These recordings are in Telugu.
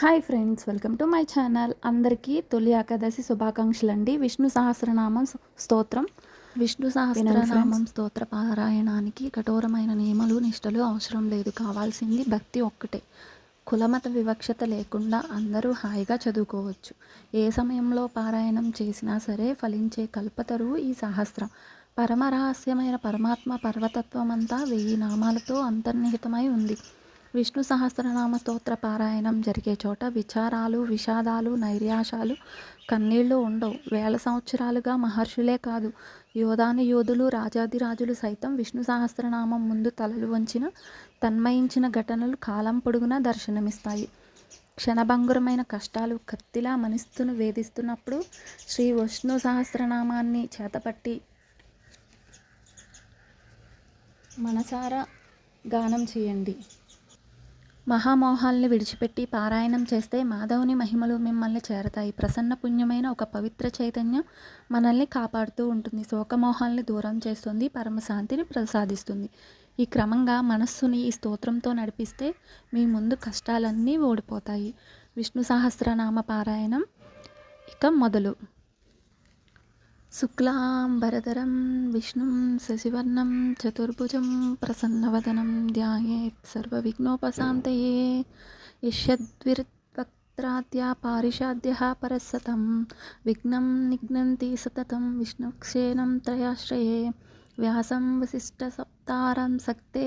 Hi friends, welcome to my channel. అందరికీ తొలి ఏకాదశి శుభాకాంక్షలండి. విష్ణు సహస్రనామం స్తోత్రం. విష్ణు సహస్రనామం స్తోత్ర పారాయణానికి కఠోరమైన నియమాలు నిష్టలు అవసరం లేదు. కావాల్సింది భక్తి ఒక్కటే. కులమత వివక్షత లేకుండా అందరూ హాయిగా చదువుకోవచ్చు. ఏ సమయంలో పారాయణం చేసినా సరే ఫలించే కల్పతరువు ఈ సహస్రం. పరమరహస్యమైన పరమాత్మ పర్వతత్వమంతా 1000 నామాలతో అంతర్నిహితమై ఉంది. విష్ణు సహస్రనామ స్తోత్ర పారాయణం జరిగే చోట విచారాలు, విషాదాలు, నైరాశ్యాలు, కన్నీళ్లు ఉండవు. వేల సంవత్సరాలుగా మహర్షులే కాదు, యోధాను యోధులు, రాజాదిరాజులు సైతం విష్ణు సహస్రనామం ముందు తలలు వంచిన, తన్మయించిన ఘటనలు కాలం పొడుగునా దర్శనమిస్తాయి. క్షణభంగురమైన కష్టాలు కత్తిలా మనస్సును వేధిస్తున్నప్పుడు శ్రీ విష్ణు సహస్రనామాన్ని చేతపట్టి మనసారా గానం చేయండి. మహామోహాల్ని విడిచిపెట్టి పారాయణం చేస్తే మాధవుని మహిమలు మిమ్మల్ని చేరతాయి. ప్రసన్న పుణ్యమైన ఒక పవిత్ర చైతన్యం మనల్ని కాపాడుతూ ఉంటుంది. శోకమోహాల్ని దూరం చేస్తుంది, పరమశాంతిని ప్రసాదిస్తుంది. ఈ క్రమంగా మనస్సుని ఈ స్తోత్రంతో నడిపిస్తే మీ ముందు కష్టాలన్నీ ఓడిపోతాయి. విష్ణు సహస్రనామ పారాయణం ఇక మొదలు. శుక్లాంబరధరం విష్ణుం శశివర్ణం చతుర్భుజం ప్రసన్నవదనం ధ్యాయేత్ సర్వవిఘ్నోపశాంతయే. యస్యద్విర్వక్త్రాద్యా పారిషాద్యః పరస్సతం విఘ్నం నిఘ్నంతి సతతం విష్ణుక్షేణం త్రయాశ్రయే. వ్యాసం వసిష్ఠసప్తారం సక్తే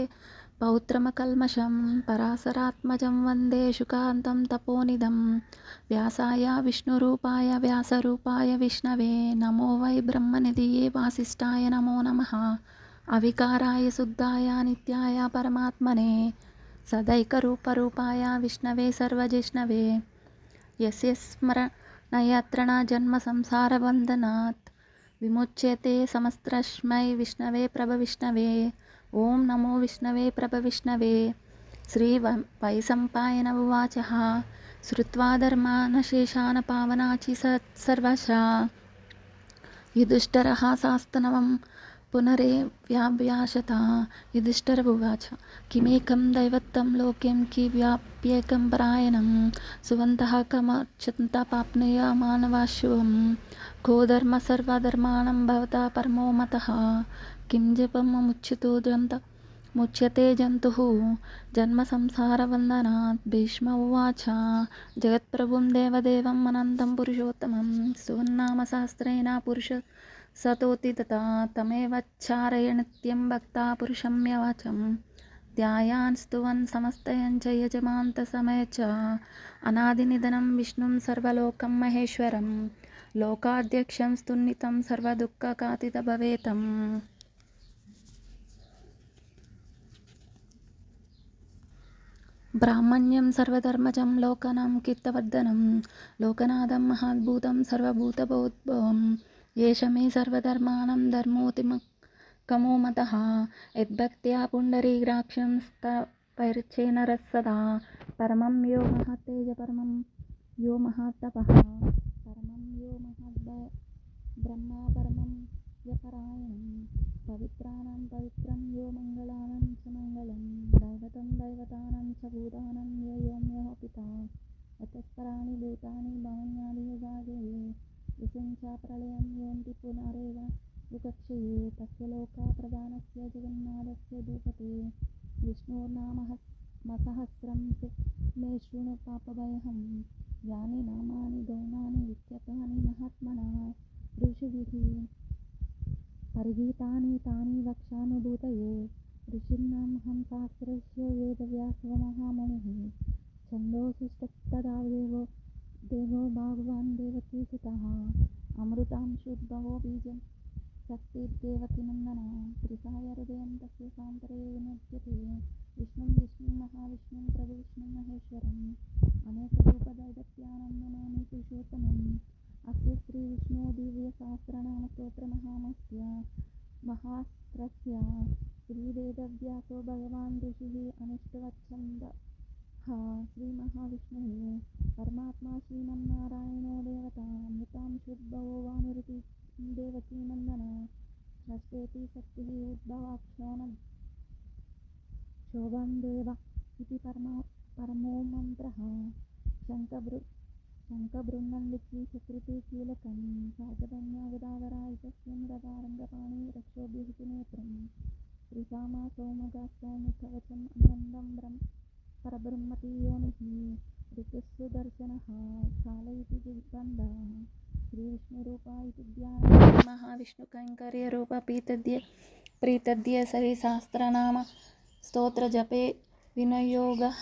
పౌత్రమకల్మషం పరాశరాత్మజం వందే శుకాంతం తపోనిధం. వ్యాసాయ విష్ణురూపాయ వ్యాసరూపాయ విష్ణవే నమో వై బ్రహ్మనిధియే వాసిష్ఠాయ నమో నమః. అవికారాయ శుద్ధాయ నిత్యాయ పరమాత్మనే సదైకరూపరూపాయ విష్ణవే సర్వజిష్ణవే. యస్య స్మరణయత్ర న జన్మ సంసారబంధనాత్ విముచ్యతే సమస్తస్మై విష్ణవే ప్రభవిష్ణవే. ఓం నమో విష్ణవే ప్రభవిష్ణవే. శ్రీ వైశంపాయన ఉవాచ శ్రుత్వా ధర్మానశేషాన్ పావనాచి సర్వశః. యుధిష్ఠిరః శాస్తనవం పునరేవ్యాభ్యాసత. యుధిష్ఠిర ఉవాచ కిమేకం దైవత్వం లోకేం కివ్యాప్యేకం పరాయణం. సువంతః కమర్చంతాపాప్నుయ మానవాశువం. కో ధర్మ సర్వధర్మాణం భవతా పరమో మతః. కిం ముచ్యతే జంతుః జన్మ సంసారబంధనాత్. భీష్మ ఉవాచ జగత్ప్రభుం దేవదేవం అనంతం పురుషోత్తమం సువర్నామ సహస్రేణ పురుష సతోతి తథా. తమేవచ్చారయ నిత్యం భక్తా పురుషమ్యవాచం. ధ్యాయాన్ స్తువన్ సమస్తయం చ యజమాంత సమయ చ. అనాదినిధనం విష్ణుం సర్వలోకం మహేశ్వరం. లోకాధ్యక్షం స్తున్నితం సర్వదుఃఖకాతిత భవేతం. బ్రాహ్మణ్యం సర్వధర్మజం లోకనాం కీర్తవర్ధనం. లోకనాథం మహాద్భుతం సర్వభూతభోద్భవం. ఏష మే సర్వధర్మాణం ధర్మోతిమకమో మతః. యద్భక్త్యా పుండరీకాక్షం స్తపైర్చేన రస్సదా. పరమం యో మహాత్తేజ పరమం యో మహాత్తపః. పరమం యో మహాబ్రహ్మ పరమం యపరాయణం. పవిత్రాణం పవిత్రం యో మంగళానాం చ మంగళం. దైవతం దైవతానాం చ భూతానాం యో మే పితా. యతఃపరాణి భూతాని భవన్యాది యుగాదే. యస్మిన్ చ ప్రళయం యోంతి పునరేవ వికక్ష్యతే. తస్య లోక ప్రధానస్య జగన్నాథస్య ధూపతే. విష్ణోర్నామసహస్రం మే శృణు పాపభయహం. యాని నామాని గౌణాని విఖ్యాతాని మహాత్మనా ఋషిభిః పరిగీతాని తాని వక్ష్యామి. ఋషీణాం హం శాస్త్రస్య వేదవ్యాసో మహామునిః. ఛందోసిస్తదా దేవో భగవాన్ దేవకీసుతః. అమృతాంశుద్భవో బీజం శక్తిర్దేవకీనందనः. త్రిసాయ హృదయం తస్య సాంతరే వినోద్యతే. విష్ణుం విష్ణుం మహావిష్ణుం ప్రభవిష్ణుం మహేశ్వరం. అనేకరూపదైవత్యానం నమామి పురుషోత్తమం. అస్య శ్రీ విష్ణు దివ్య సహస్రనామ స్తోత్ర మహాస్త్రస్య శ్రీ వేదవ్యాసో భగవాన్ ఋషిః అనిష్టవచ్ఛందః. శ్రీ మహావిష్ణుః పరమాత్మా శ్రీమన్నారాయణో దేవతా. అమృతాంశుద్భవో భానురితి దేవకీనందనः. షష్ఠేతి శక్తిః ఉద్భవాక్షో శోభం దేవ ఇతి పరమో మంత్రః. శంఖబృన్నందిక్వీశకృతి కీలకం సాగధన్యాగదాధరాయుధస్యం రథారంగపాణి రక్షోభిహితి నేత్రం శ్రీసామా సౌమగాస్తౌమికవచం అన్నందం పరబ్రహ్మతి యోనిః ఋతుస్సుదర్శనః కాలయితి దిగ్బంధః శ్రీవిష్ణురూపా ఇతి ధ్యానం మహావిష్ణుకైంకర్యరూప ప్రీతద్య సహస్రనామ స్తోత్రజపే వినియోగః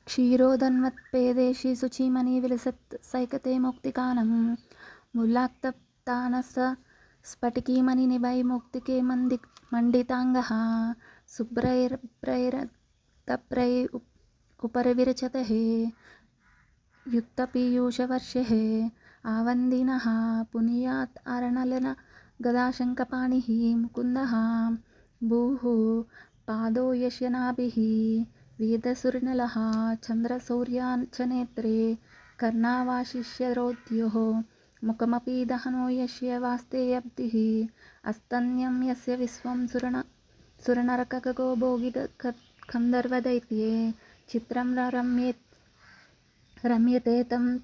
క్షీరోదన్మత్పేదేశి శుచిమణి విలసత్ సైకతే మౌక్తికానం ముల్లాక్తప్తానస స్ఫటికీమణి నిభై మౌక్తికే మండితాంగః శుభ్రైర్భ్రైరతప్రై ఉపరివిరచతః యుక్తపీయూషవర్షైః ఆవందినః పునీయాత్ అరణలన గదాశంఖపాణిః ముకుందః భూః పాదో యశనాభిః వేదసుర్నలః చంద్రసౌర్యాచనేత్రే కర్ణావాశిష్యరోద్యోః ముఖమపి దహనో యస్య వాస్తేయబ్ధిః అస్తన్యం యస్య విశ్వం సురనరకగో భోగిగంధర్వదైత్యే చిత్రం రమ్యతే తం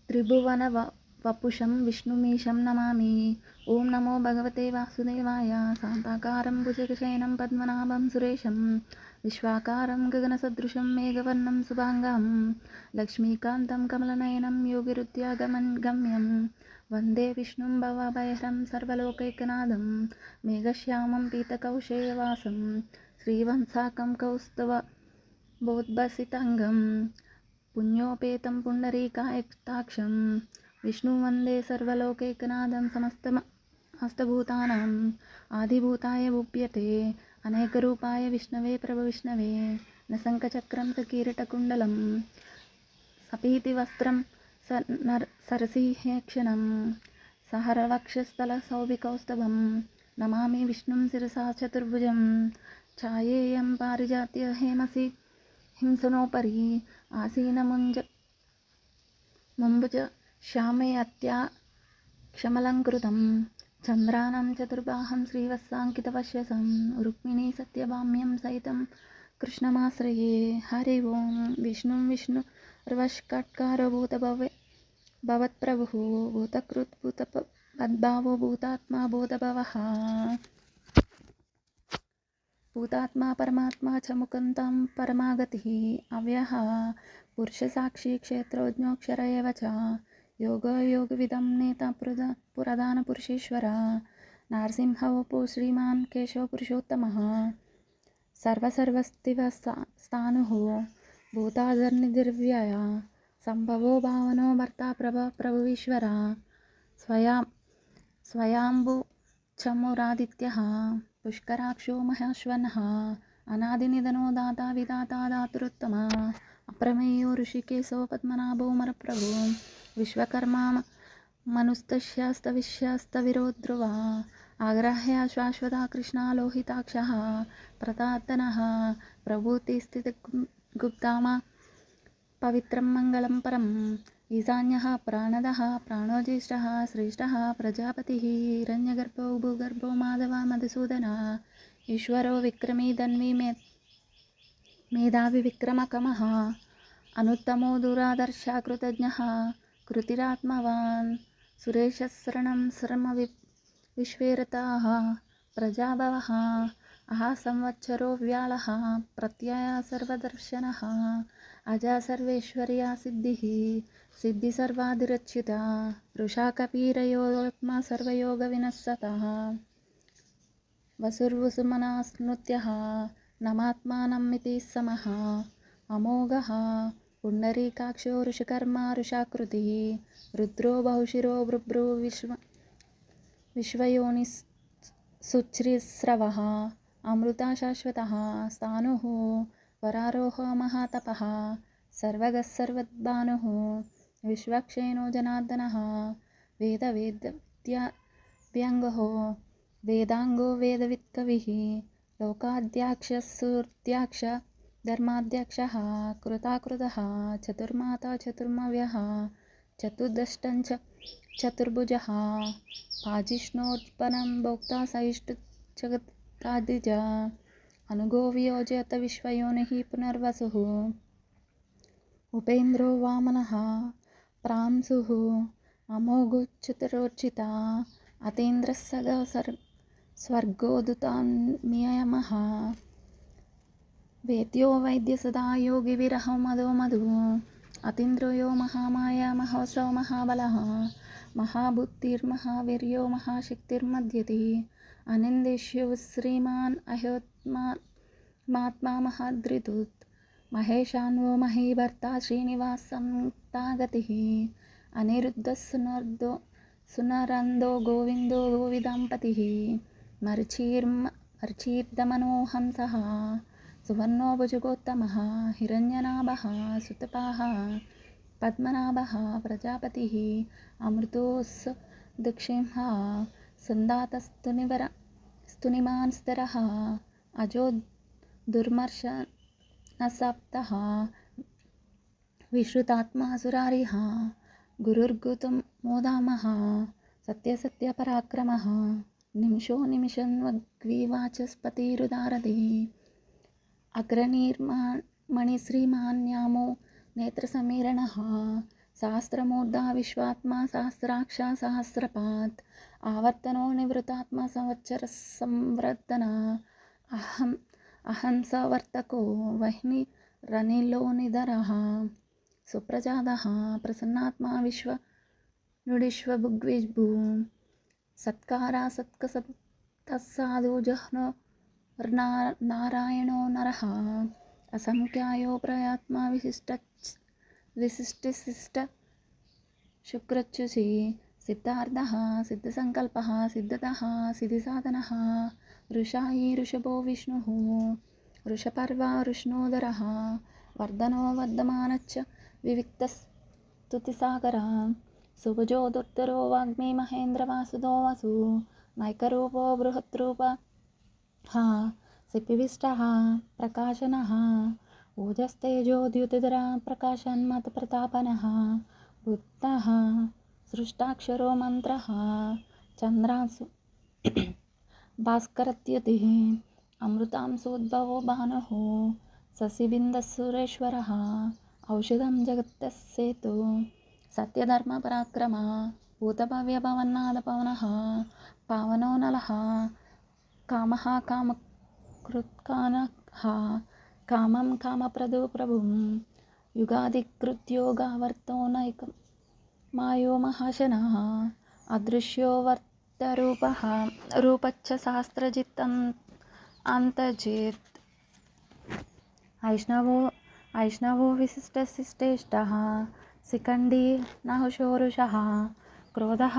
త్రిభువనవపుషం విష్ణుమీశం నమామి. ఓం నమో భగవతే వాసుదేవాయ. శాంతాకారం భుజగశయనం పద్మనాభం సురేశం విశ్వాకారం గగనసదృశం మేఘవర్ణం శుభాంగం లక్ష్మీకాంతం కమలనయనం యోగిరుద్యాగమన్గమ్యం వందే విష్ణుం భవభయహరం సర్వలోకైకనాథం మేఘశ్యామం పీతకౌశేయవాసం శ్రీవంశాకం కౌస్తుభోద్భసితాంగం పుణ్యోపేతం పుండరీకాయతాక్షం విష్ణుం వందే సర్వలోకైకనాథం సమస్తభూతానాం ఆదిభూతాయ భూప్యతే అనేకరూపాయ విష్ణవే ప్రభవిష్ణవే నశంఖచక్రం సకీరటకుండలం సపీతివస్త్రం సరసిహేక్షణం సహరవక్షస్థలశోభికౌస్తభం నమామి విష్ణుం శిరసా చతుర్భుజం ఛాయేయం పారిజాత్య హేమసి హింసనోపరి ఆసీనముంబుజ శ్యామేత్యా క్షమలంకృతం చంద్రానం చతుర్బాహం శ్రీవత్సాంకితవశ్యసం రుక్మిణీ సత్యభామ్యం సహితం కృష్ణమాశ్రయే. హరి ఓం. విష్ణుం విష్ణుర్వష్కట్కారో భవత్ప్రభుః భూతకృత్ భూతపద్భావో భూతాత్మా బోధభవః భూతాత్మా పరమాత్మా చ ముకుందం పరమాగతిః అవ్యయః పురుషసాక్షి క్షేత్రజ్ఞోక్షర ఏవ చ యోగో యోగవిదం నేత పురదానపురుషేశ్వర నారసింహ వపో శ్రీమాన్ కేశవ పురుషోత్తమః సర్వసర్వస్థితస్థాణుః భూతాధర్నిధిర్వ్యయ సంభవో భావనో భర్తా ప్రభువీశ్వర స్వయాంభుచమురాదిత్యః పుష్కరాక్షో మహాశ్వనః అనాదినిధనో దాతా విధాతా దాతృత్తమ అప్రమేయో ఋషికేశో పద్మనాభో మరప్రభో విశ్వకర్మా మనుస్తస్యాస్తవిశ్యాస్తవిరో ధ్రువ ఆగ్రాహ్య శాశ్వత కృష్ణాలోహితాక్షః ప్రతాత్తనః ప్రభూతిస్థితిగుప్తామా పవిత్రం మంగళం పరం ఈశాన్యః ప్రాణదః ప్రాణో జ్యేష్ఠః శ్రేష్ఠః ప్రజాపతిః హిరణ్యగర్భో భూగర్భో మాధవ మధుసూదన ఈశ్వరో విక్రమీ ధన్వీ మేధావి విక్రమకమః అనుత్తమో దురాదర్శ కృతజ్ఞః కృతిరాత్మవాన్ సురేశశరణం శర్మ విశ్వేరతాః ప్రజాభవః అహ సంవత్సరో వ్యాళః ప్రత్యయ సర్వదర్శనః అజా సర్వేశ్వర్యా సిద్ధి సర్వాధిరచ్యుత వృషా కపీరయోత్మ సర్వయోగ వినశ్యతః వసుర్వసుమనాస్నుత్యః నమాత్మానమితి సమః అమోఘః పుండరీకాక్షో ఋషికర్మా ఋషాకృతిః రుద్రో బహుశిరో బృభ్రు విశ్వయోనిసుచ్ఛ్రిస్రవః అమృతా శాశ్వతః స్థాణుః వరారోహ మహాతపః సర్వగస్సర్వద్భానుః విశ్వక్షేణో జనార్దనః వేదవేద్వ్యంగో వేదాంగో వేదవిత్కవిః లోకాధ్యక్ష ధర్మాధ్యక్షః కృతాకృతః చతుర్మాతా చతుర్మవ్యః చతుర్దష్టంచ చతుర్భుజః పాజిష్ణోత్పన్నం భోక్తా సహిష్ణుశ్చ జగదాదిజ अनुगो वियोजयत विश्वयोनिः पुनर्वसुः उपेन्द्रो वामनः प्रांसुः अमोघुच्युतरोर्चिता अतीन्द्रः स्वर्गोदुतान्मियमः वेद्यो वैद्यसदा योगी विरहो मदो मधु अतीन्द्रो यो महामाया महोत्सव महाबलः महाबुद्धिर्महावीर्यो महाशक्तिर्मध्यति अनिन्देष्यो श्रीमान् अह्योत्मात्मा महाद्रिदुत् महेशान्वो महीभर्ता श्रीनिवासमुक्तागतिः अनिरुद्धः सुनरन्दो गोविन्दो गोविदाम्पतिः मर्चीर्दमनोहंसः सुवर्णो भुजगोत्तमः हिरण्यनाभः सुतपाः पद्मनाभः प्रजापतिः अमृतोऽस्दक्षिंह सन्दातस्तुनिमान् स्तरः अजो दुर्मर्शनसप्तः विश्रुतात्मा सुरारिः गुरुर्गुतमोदामः सत्यसत्यपराक्रमः निमिषो निमिषन्वग्विवाचस्पतिरुदारधिः अग्रनीर्मणिश्रीमान्यामो नेत्रसमीरणः सहस्रमूर्धा विश्वात्मा सहस्राक्षा सहस्रपात् आवर्तनो निवृतात्मा संवत्सरसंवर्धना अहं सवर्तको वह्निरनिलो निधरः सुप्रजातः प्रसन्नात्मा विश्वनुडिष्वभुग्विभु सत्कारा सत्कसत्तस्साधु जह्नो नारायणो नरः असंख्यायो प्रयात्मा विशिष्टिशिष्ट शुक्रच्युषि सिद्धार्थः सिद्धसङ्कल्पः सिद्धतः सिद्धिसाधनः ऋषायी ऋषभो विष्णुः ऋषपर्वा वृष्णोदरः वर्धनो वर्धमानश्च विविक्तस्तुतिसागरः सुभुजो दुर्धरो वाग्मी महेन्द्रवासुदो वसु नैकरूपो बृहद्रूपः सिपिविष्टः प्रकाशनः ओजस्तेजोद्युतिधरा प्रकाशन्मतप्रतापनः बुद्धः सृष्टाक्षरो मन्त्रः चन्द्रांशु भास्करद्युतिः अमृतांशोद्भवो भानुः शशिबिन्दुसुरेश्वरः औषधं जगत्सेतु सत्यधर्मपराक्रमः भूतभव्यभवन्नादपवनः पावनो नलः कामः कामकृत्कानः कामं कामप्रदो प्रभुं युगाधिकृत्योगावर्तो नैकमायो महाशनः अदृश्यो वर्तरूपः रूपच्च सहस्रजित् अन्तर्जित् ऐष्णवो विशिष्टशिष्टेष्टः शिखण्डी नहुषोरुषः क्रोधः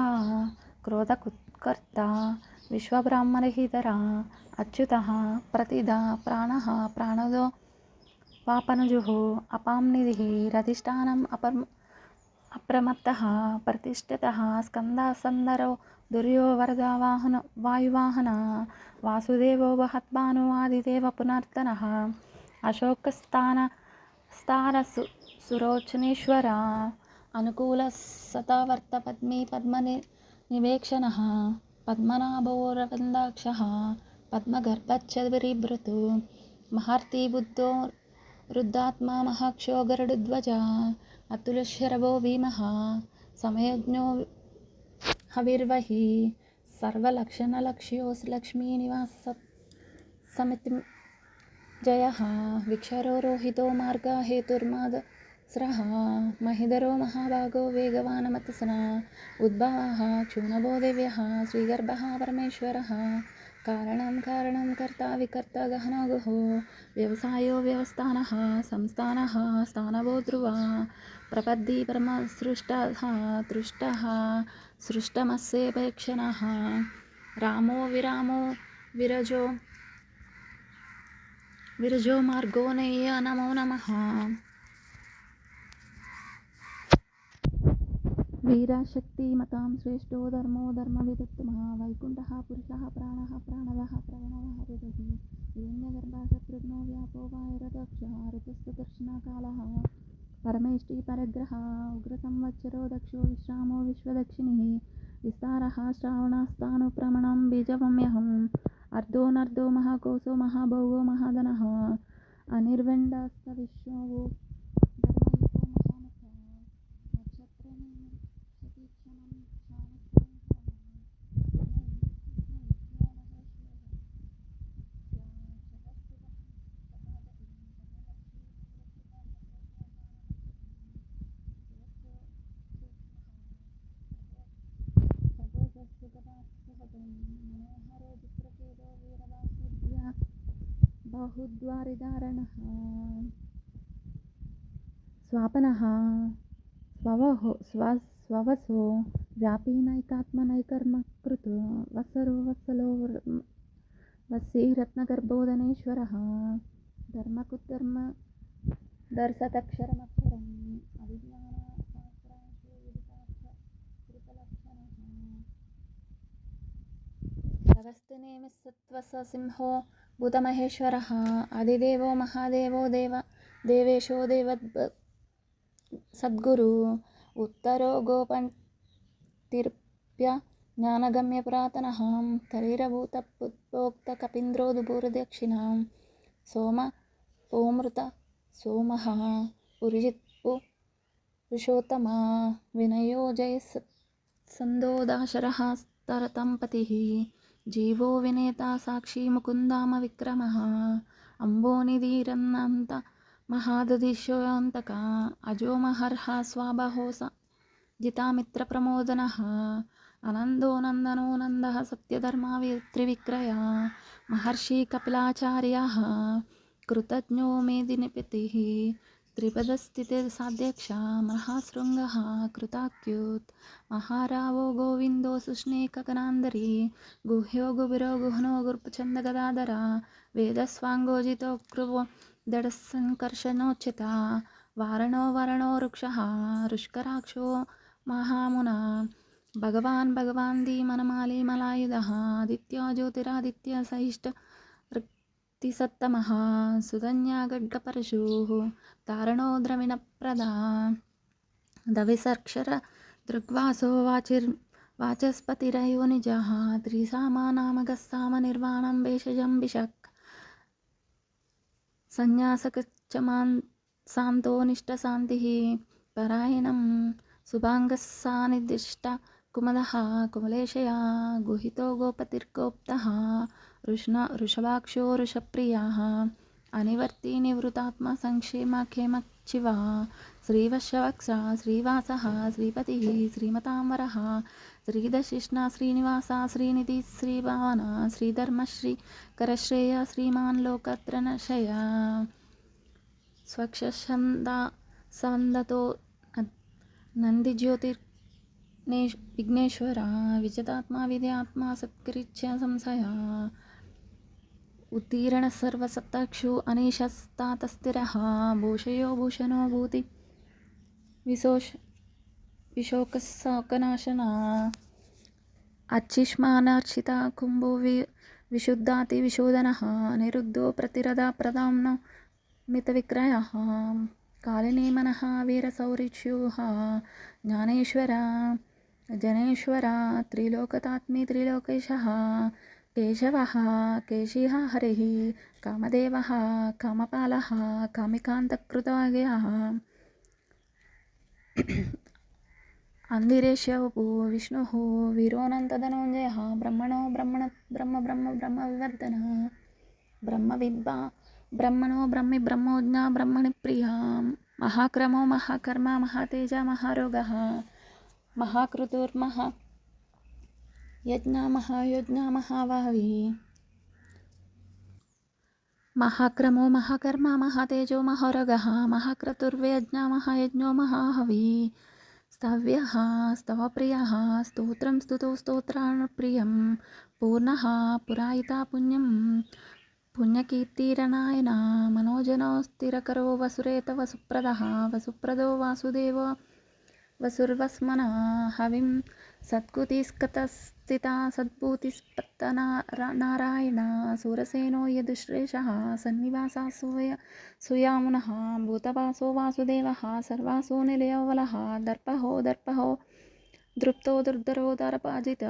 क्रोधकुत्कर्ता विश्वब्रह्मरहितरा अच्युतः प्रतिदा प्राणः प्राणदो वापनुजुः अपां निधिः रधिष्ठानम् अप्रमत्तः प्रतिष्ठितः स्कन्दः सन्दरो दुर्यो वरदा वायुवाहन वासुदेवो वहद्भानु आदिदेव पुनर्तनः अशोकस्थानसुरोचनेश्वर अनुकूलः सतावर्त पद्मी पद्मनिवेक्षणः पद्मनाभोरविन्दाक्षः पद्मगर्भच्छविरिभृतु महार्ति बुद्धो रुद्धात्मा महाक्षो गरुडध्वजः अतुलशरभो भीमः समयज्ञो हविर्वहि सर्वलक्षणलक्ष्यो लक्ष्मीनिवाससमितिर्जयः विक्षरो रोहितो मार्गहेतुर्मादस्रः महिधरो महाभागो वेगवानमतसनः उद्भवः क्षूणभो दिव्यः श्रीगर्भः परमेश्वरः कारणं कर्ता विकर्ता गहनो गुहो व्यवसायो व्यवस्थानः संस्थानः स्थानवो ध्रुवः प्रपद्दी परमसृष्टः तृष्टः सृष्टमस्येपेक्षणः रामो विरामो विरजो मार्गो नेय नमो नमः वीरशक्तिमतां श्रेष्ठो धर्मो धर्मविदुत्तमः वैकुण्ठः पुरुषः प्राणः प्राणदः प्रणवः हृदः हिरण्यगर्भः शत्रुघ्नो व्यापो वायुरदक्षः ऋतुस्तु दक्षिणकालः परमेष्टि परग्रहः उग्रसंवत्सरो दक्षो विश्रामो विश्वदक्षिणिः विस्तारः श्रावणस्तानुप्रमणं बीजवम्यहं अर्धो महाकोशो महाभोगो महाधनः अनिर्विण्डस्त विश्वो धर्मयुतो महामतः नक्षत्रेण सतीक्षणं मनोहरो चित्रकेतो वीरवासुद्या बाहुद्वारिधारणः स्वापनः स्ववसो व्यापी नैकात्मनैकर्मकृत् वत्सरो वत्सलो वत्सीरत्नगर्भोदनेश्वरः धर्मकुद्धर्म दर्शतक्षरमक्षरम् अभिज्ञानशास्त्रांशो विदितार्थ कृतलक्षणः प्रवस्तनेमिसत्त्वससिंहो भूतमहेश्वरः आदिदेवो महादेवो देवेशो सद्गुरु उत्तरो गोपन्तिर्प्य ज्ञानगम्यपुरातनः शरीरभूतपुत्रोक्तकपीन्द्रो दुपूर्दक्षिणां सोम ओमृत सोमः पुरुषोत्तमा विनयो जयसन्दोदाशरः स्तरतं पतिः जीवो विनेता साक्षी मुकुन्दाम विक्रमः अम्बोनिधिरन्नन्त महादधिशोऽन्तक अजो महर्ह स्वाबहो जितामित्रप्रमोदनः अनन्दो नन्दनो नन्दः सत्यधर्मा त्रिविक्रया महर्षि कपिलाचार्यः कृतज्ञो मेदिनीपतिः त्रिपदस्थितिसाध्यक्ष महाशृङ्गः कृताक्युत् महारावो गोविन्दो सुष्णेकगणान्दरी गुह्यो गुबिरो गुहनो गुरुपचन्दगदाधर वेदस्वाङ्गोजितो कृवो दडसङ्कर्षणोच्चिता वारणो वरणो वृक्षः रुष्कराक्षो महामुना भगवान् धीमनमाली मलायुधः आदित्यो ज्योतिरादित्य सहिष्ठ रक्तिसत्तमः सुधन्या गड्गपरशुः तारणो द्रविणप्रदा दविसर्क्षर दृग्वासो वाचस्पतिरयो निजः त्रिसामानामगस्साम निर्वाणं भेषजं विशक् संन्यासकच्चमान् शान्तो निष्ठशान्तिः परायणं शुभाङ्गस्सानिदिष्ट कुमदः कुमलेशया गुहितो गोपतिर्गोप्तः वृषभाक्षो वृषप्रियः अनिवर्ती निवृतात्मा संक्षेमक्षेमक्षिवा श्रीवत्सवक्ष श्रीवासः श्रीपतिः श्रीमताम्बरः श्रीदशिष्णा श्रीनिवासा श्रीनिधि श्रीभावना श्रीधर्मश्रीकरश्रेय श्रीमान् लोकत्रनशया स्वक्षन्दतो नन्दिज्योतिर्विघ्नेश्वरा विजतात्मा विद्यात्मा सत्कृच्छ संशया उत्तीर्णः सर्वसत्ताक्षु अनीशस्तातस्थिरः भूषयो भूषणो भूति विशोकनाशना अच्छिष्मानार्चिता कुम्भो विशुद्धातिविशोधनः अनिरुद्धो प्रतिरदा प्रदाम्नो मितविक्रयः कालिनेमनः वीरसौरिच्युः ज्ञानेश्वर जनेश्वर त्रिलोकतात्मी त्रिलोकेशः केशवः केशिः हरिः कामदेवः कामपालः कामिकान्तकृतवाग्यः अन्दिरेशवपु विष्णुः वीरोऽनन्तधनञ्जयः ब्रह्मणो ब्रह्मविवर्धनः ब्रह्मणो ब्रह्मोज्ञा ब्रह्मणि प्रिया महाक्रमो महाकर्मा महातेजा महारोगः महाकृतुर्महायज्ञा महायोज्ञा महाभावी महाक्रमो महाकर्मा महातेजो महारोगः महाक्रतुर्व्यज्ञा महायज्ञो महाहवी स्तव्यः स्तवप्रियः स्तोत्रं स्तुतो स्तोत्राणप्रियं पूर्णः पुरायिता पुण्यकीर्तिरनायना मनोजनो स्थिरकरो वसुरेत वसुप्रदो वासुदेवो वसुर्वस्मना हविं सत्कुतिस्कतस्थिता सद्भूतिस्पत्तनारायण सूरसेनो यदुश्रेषः सन्निवासा सुयामुनः भूतवासो वासुदेवः सर्वासो निलयोवलः दर्पहो దృప్తో దుర్ధరోదరపాజిత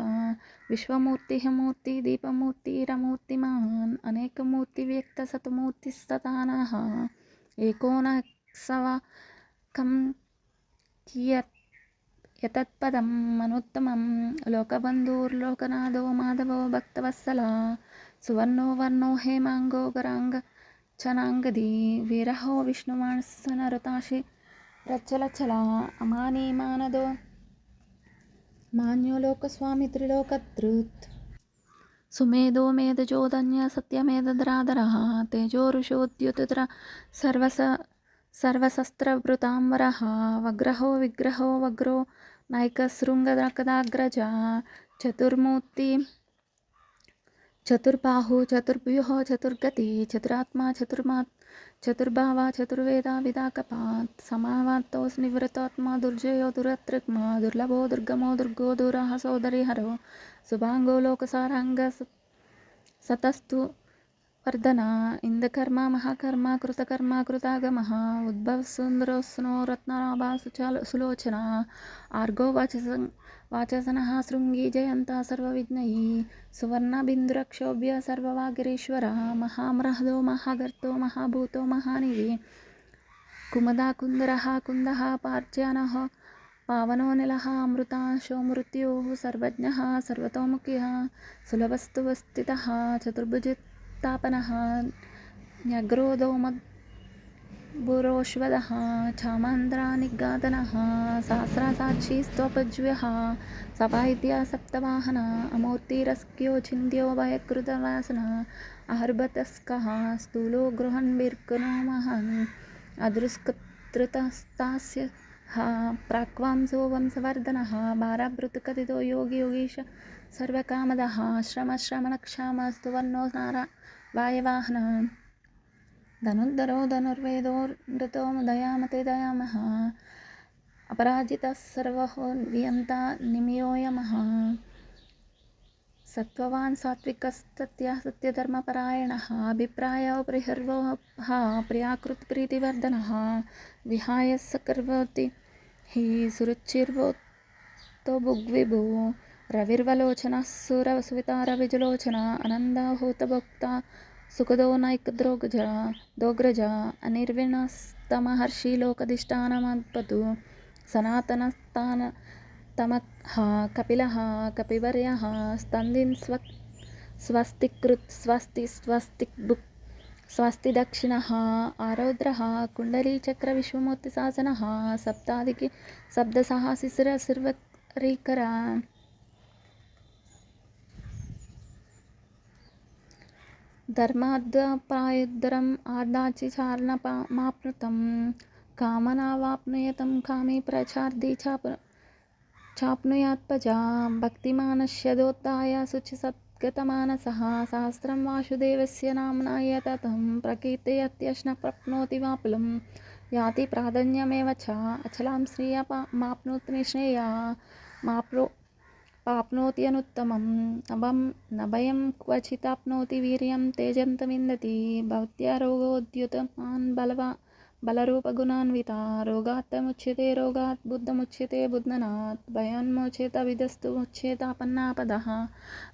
విశ్వమూర్తి మూర్తి దీపమూర్తిరమూర్తిమాన్ అనేకమూర్తి వ్యక్త సతమూర్తిస్తతానః ఏకోనసవ కం కియత్ యతత్పదం మనుత్తమం లోకబంధుర్లోకనాథో మాధవో భక్తవత్సల సువర్ణో వర్ణో హేమాంగో గరాంగ చనాంగది విరహో విష్ణుమానసనరతాశి రచ్చలచల అమానీ మానదో మాన్యో లోకస్వామి త్రిలోకధృత్ సుమేధో మేధజోధన్య సత్యమేధద్రాధరః తేజో ఋషోద్యుతుర సర్వశస్త్రవృతాంబరః వగ్రహో విగ్రహో వగ్రో నైకశృంగదకదాగ్రజ చతుర్మూర్తి చతుర్బాహు చతుర్భుజో చతుర్గతి చతురాత్మా చతుర్భావ చతుర్వేద విదాకపాత్ సమావాత్తో నివృతాత్మా దుర్జయో దురత్రిక్మా దుర్లభో దుర్గమో దుర్గో దూరః సోదరిహరో శుభాంగో లోకసారాంగ సతస్తు వర్ధన ఇందకర్మ మహాకర్మ కృతకర్మ కృతాగమః ఉద్భవ సుందరోస్నో రత్నాభా సులోచన ఆర్గో వాచసనః శృంగి జయంత సర్వవిజ్ఞయీ సువర్ణ బిందురక్షోభ్య సర్వవాగిరీశ్వర మహామృహదో మహాగర్తో మహాభూతో మహానిధి కుమదా కుందరః కుందః పార్జనః పావనో నిలః అమృతాంశో మృత్యోః సర్వజ్ఞః సర్వతోముఖిః సులభస్తువస్థితః చతుర్భుజితాపనః న్యగ్రోధో మద్భురోష్వదః చామంద్రానిఘాతనః సహస్రసాక్షి స్తోపజ్వః సపాయిత్య సప్తవాహన అమూర్తిరస్క్యో చింద్యో భయకృతవాసన అహర్భతస్కః స్థూలో గృహన్భిర్గుణో మహాన్ అదృష్కృతస్తాస్య ప్రాక్వాంసో వంశవర్ధనః భారభృతకథితో యోగి యోగీశ సర్వకామదః శ్రమశ్రమణక్షామ స్తువర్ణో వాయవాహన ధనుర్ధరో ధనుర్వేదో నృతో దయామతే దయామః అపరాజితः సర్వో వియంత నిమయోయమః సత్వవాన్ సాత్వికస్తత్య సత్యధర్మపరాయణః అభిప్రాయో ప్రిహర్వోః ప్రియాకృత్ ప్రీతివర్ధనః విహాయ సకర్వతి హి సురుచిర్వోతో భుగ్విభు రవిర్వలోచనः సురసువితార విజలోచన అనందాహూతభోక్త సుఖదో నైకద్రోగ్రజ అనిర్విణస్తమహర్షి లోకధిష్టానమద్పతు సనాతనస్థాన తమః కపిలః కపివర్యః స్తందిన్ స్వస్తికృత్ స్వస్తిక్ స్వస్తి దక్షిణః ఆరౌద్రః కుండలీచక్ర విశ్వమూర్తి శాసనః సప్తాదికి సప్తసహ శిశిరశిర్వరీకర ధర్మాద్ప్రాయుద్ధరం ఆర్దాచిచారణమాప్నుతం కామనావాప్నుయతం కామీ ప్రచార్ది చాప్నుయాత్పజా భక్తిమానస్యదోత్థాయ శుచిసద్గతమానసః సహస్రం వాసుదేవస్య నామ్నా యతతం ప్రకీర్తయత్యశ్న ప్రాప్నోతి వాపులం యాతి ప్రాధాన్యమేవ చ అచలాం శ్రియ మాప్నోతి నిశ్రేయా పాప్నోత్యనుత్తమం నభయం క్వచితాప్నోతి వీర్యం తేజంతమిందతి భవత్యా రోగోద్యుతమాన్ బలరూపగుణాన్వితా రోగాత్తముచ్యతే రోగాత్ బుద్ధముచ్యతే బుద్ధనాత్ భయాన్మోచేత విదస్తు ముచ్యేతాపన్నాపదః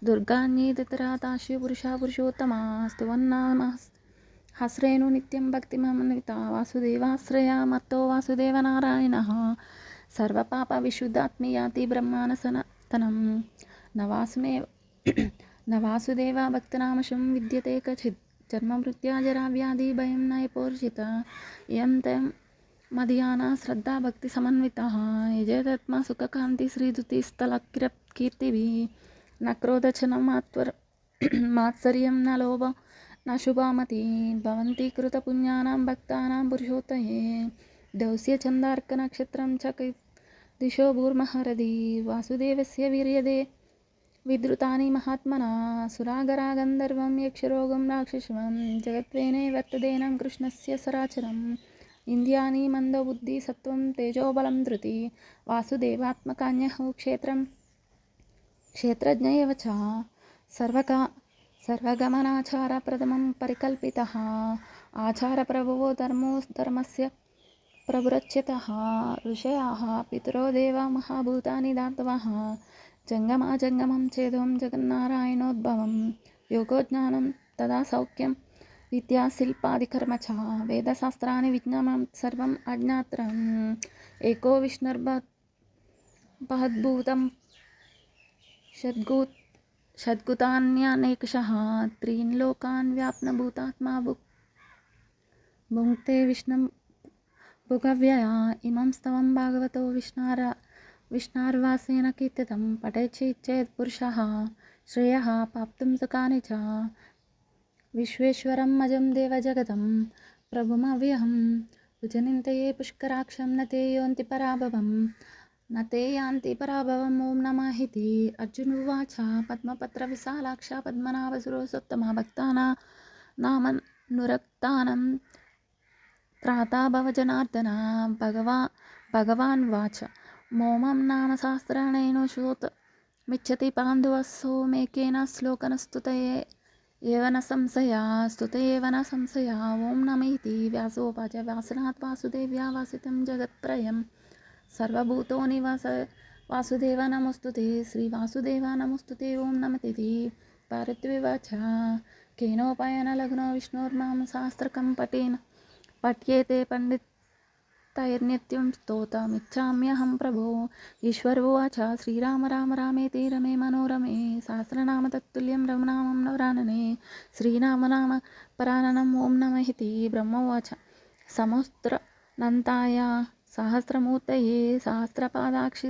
దుర్గాన్యేతరాతాశి పురుషోత్తమా స్తువన్నామహస్రేణు నిత్యం భక్తిమన్వితా వాసుదేవాశ్రయ మత్తో వాసుదేవనారాయణః సర్వపాప విశుద్ధాత్మయాతి బ్రహ్మానసనతనం నవాసుదేవ భక్తనామశం విద్యతే కచిత్ జన్మమృత్యాజరావ్యాధి భయం నైపోర్జిత ఇయం తం మదీయానా శ్రద్ధా భక్తి సమన్వితః యజేతాత్మ సుఖకాంతి శ్రీధృతిస్థలకీర్తిభిः న క్రోధచనం మాత్సర్యం న లోభ న శుభామతి భవంతి కృతపుణ్యానాం భక్తానాం పురుషోత్తయే దౌస్య చందార్క నక్షత్రం చ దిశో భూర్మహరది వాసుదేవస్య వీర్యదే విద్రుతాని మహాత్మనా సురాగరా గంధర్వం యక్షరోగం రాక్షసం జగత్వేనే వర్తదేనం కృష్ణస్య సరాచరం ఇంద్రియాణి మందబుద్ధి సత్వం తేజోబలం ధృతి వాసుదేవాత్మకాన్యః క్షేత్రజ్ఞ ఏవ చ సర్వగమనాచార ప్రథమం పరికల్పితః ఆచార ప్రభవో ధర్మస్య ప్రభురచ్యతః ఋషయः పితరో దేవా మహాభూతాని దాతవः జంగమాజంగమం చేదోం జగన్నారాయణోద్భవం యోగో జ్ఞానం తదా సౌఖ్యం విద్యా శిల్పాదికర్మ చ వేదశాస్త్రాన్ని విజ్ఞానం సర్వం అజ్ఞాత్రం ఏకో విష్ణుర్భూతం షద్గుతాన్యనేకశః త్రీన్ లోకాన్ వ్యాప్నభూతాత్మా భుంక్తే విష్ణుం భుగవ్యయ ఇమం స్తవం భాగవతో విష్ణార్వాసేన కీర్తితం పఠేచ్చేత్ పురుషः శ్రేయः ప్రాప్తుం సుఖాని చ విశ్వేశ్వరం అజం దేవజగతం ప్రభుమవ్యహం ఉజనింతయే పుష్కరాక్షం నతే యోంతి పరాభవం నతే యాంతి పరాభవం ఓం నమః ఇతి అర్జునువాచ పద్మపత్ర విశాలాక్ష పద్మనాభసురోత్తమ భక్తానామనురక్తానం త్రాతా భవజనార్దన భగవాన్ వాచ మోమం నామ శాస్త్రాణైనోషోత్ మిచ్చతి పాండువస్సో మేకేన శ్లోకన స్తుతయే ఏవన సంశయ ఓం నమేతి వ్యాసోపాచ వ్యాసనాత్ వాసుదేవ్యా వాసితం జగత్ప్రయం సర్వభూతోని వాసుదేవ నమస్తుతే శ్రీవాసుదేవ నమస్తుతే ఓం నమతితి పారిత్వివాచ కేనోపాయన లగ్నో విష్ణోర్నామ శాస్త్రకం పఠ్యేతే పండితైర్నిత్యం స్తోతమిచ్చామ్యహం ప్రభో ఈశ్వరోవాచ శ్రీరామ రామ రామేతి రమే మనోరమే సహస్రనామ తత్తుల్యం రమనామం నవరాననే శ్రీనామనామ పరాననం ఓం నమః ఇతి బ్రహ్మోవాచ సమస్త్రనంతాయ సహస్రమూర్తయే సహస్రపాదాక్షి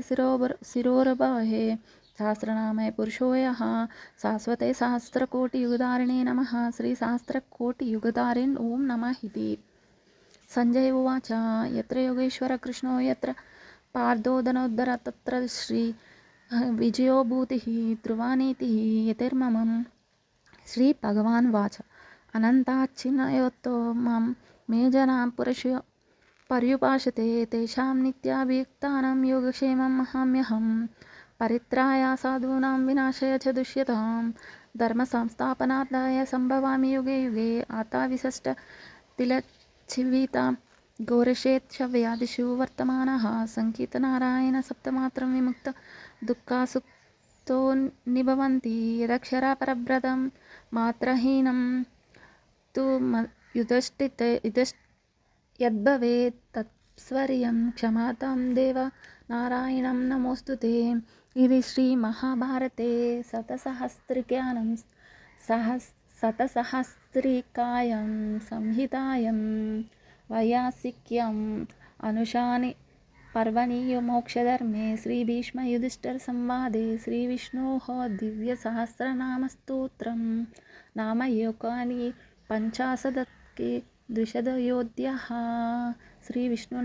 శిరోరభవే సహస్రనామే పురుషోయః శాశ్వతే సహస్రకోటియుగధారిణే నమః శ్రీ సహస్రకోటియుగధారిణ్ ఓం నమః ఇతి సంజయ ఉవాచ యత్ర యోగేశ్వర కృష్ణో యత్ర పార్థోదనోద్ధర తత్ర శ్రీ విజయో భూతిః ధ్రువానీతిః యతిర్మమం శ్రీ భగవాన్ వాచ అనంతాచ్చిన్నయోత్తో మాం మే జనా పర్యుపాసతే తేషాం నిత్యాభియుక్తానాం యోగక్షేమం మహామ్యహం పరిత్రాయ సాధూనాం వినాశాయ చ దుష్యతాం ధర్మ సంస్థాపనార్థాయ సంభవామి యుగే యుగే ఆతా విశిష్ట తిలచ్చివిత ఘోరక్షేత్ర వ్యాధిషు వర్తమానః సంకీర్తనారాయణ సప్తమాత్రం విముక్త దుఃఖాసుక్తో నిభవంతి యదక్షరా పరబ్రతం మాత్రహీనం తు యద్భవేత్ తత్స్వర్యం క్షమాతాం దేవ నారాయణం నమోస్తుతే ఇది శ్రీ మహాభారతే శతసహస్రికాయం సంహితాయం వైయాసిక్యం అనుశాని పర్వణి మోక్షధర్మే శ్రీ భీష్మ యుధిష్ఠిర సంవాదే శ్రీ విష్ణోః దివ్య సహస్రనామస్తోత్రం నామయోగాని పంచాశదత్కే ద్విషదయోధ్యః శ్రీ విష్ణు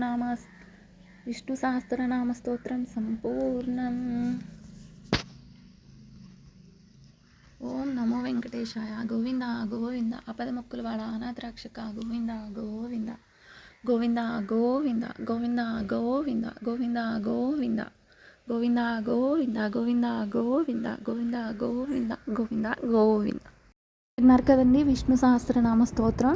సహస్రనామ స్తోత్రం సంపూర్ణం. ఓం నమో వెంకటేశాయ. గోవింద గోవింద అపదముక్కుల వాడ అనాథరక్షక గోవింద గోవింద గోవింద గోవింద గోవింద గోవింద గోవింద గోవింద గోవింద గోవింద గోవింద గోవింద గోవింద గోవింద గోవింద గోవింద. విన్నారు కదండి విష్ణు సహస్రనామ స్తోత్రం.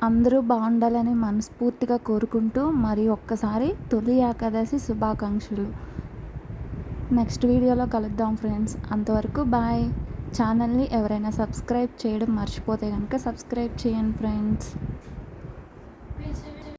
అందరూ బాగుండాలని మనస్ఫూర్తిగా కోరుకుంటూ మరి ఒక్కసారి తొలి ఏకాదశి శుభాకాంక్షలు. నెక్స్ట్ వీడియోలో కలుద్దాం ఫ్రెండ్స్. అంతవరకు బాయ్. ఛానల్ని ఎవరైనా సబ్స్క్రైబ్ చేయడం మర్చిపోతే కనుక సబ్స్క్రైబ్ చేయండి ఫ్రెండ్స్.